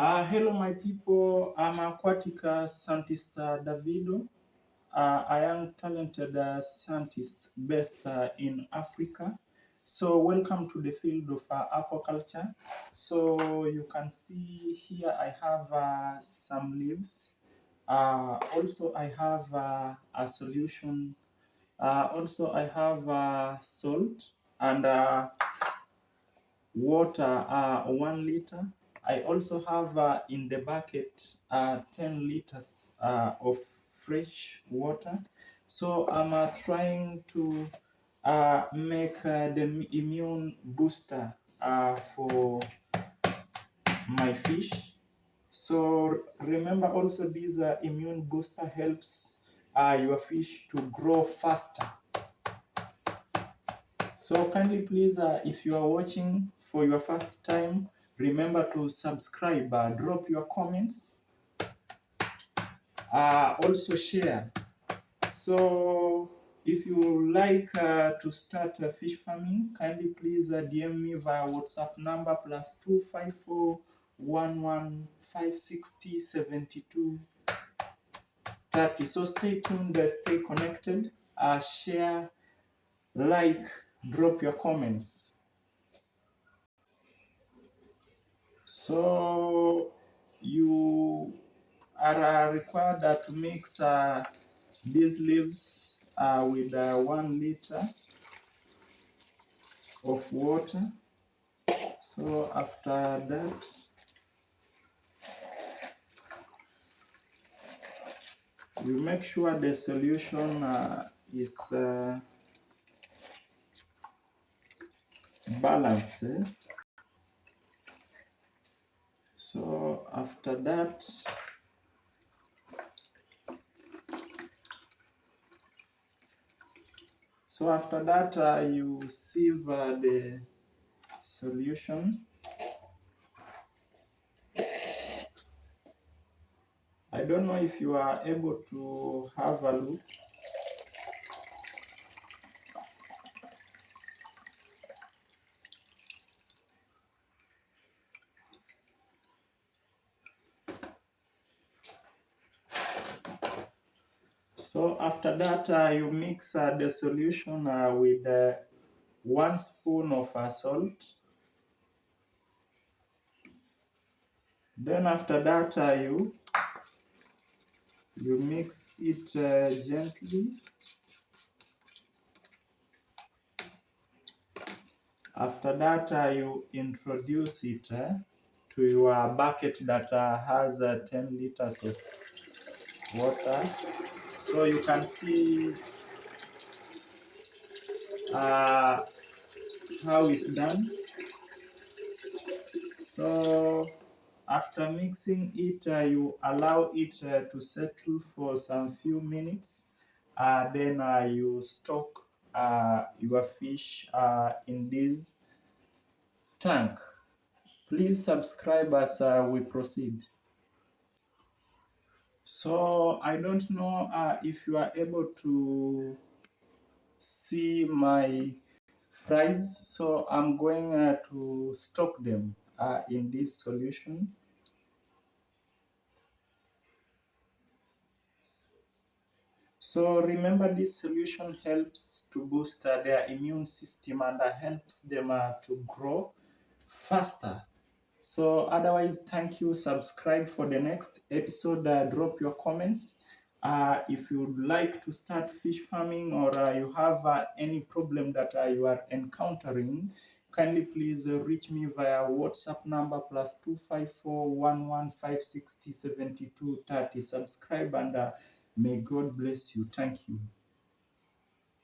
Hello, my people. I'm Aquatica scientist Davido. I am talented scientist based in Africa. So welcome to the field of aquaculture. So you can see here I have some leaves. Also I have a solution. Also I have salt and water 1 liter. I also have in the bucket 10 liters of fresh water. So I'm trying to make the immune booster for my fish. So remember also this immune booster helps your fish to grow faster. So kindly please, if you are watching for your first time, remember to subscribe, drop your comments, also share. So if you like to start fish farming, kindly please DM me via WhatsApp number +254 11 30. So stay tuned, stay connected, share, like, drop your comments. So you are required to mix these leaves with 1 liter of water. So after that, you make sure the solution is balanced. So after that, you sieve the solution. I don't know if you are able to have a look. So after that, you mix the solution with 1 spoon of salt. Then after that, you mix it gently. After that, you introduce it to your bucket that has 10 liters of water. So you can see how it's done. So after mixing it, you allow it to settle for some few minutes. Then you stock your fish in this tank. Please subscribe as we proceed. So I don't know if you are able to see my fries. So I'm going to stock them in this solution. So remember, this solution helps to boost their immune system and helps them to grow faster. So otherwise, thank you. Subscribe for the next episode. Drop your comments. If you'd like to start fish farming or you have any problem that you are encountering, kindly please reach me via WhatsApp number +254 11 Subscribe and may God bless you. Thank you.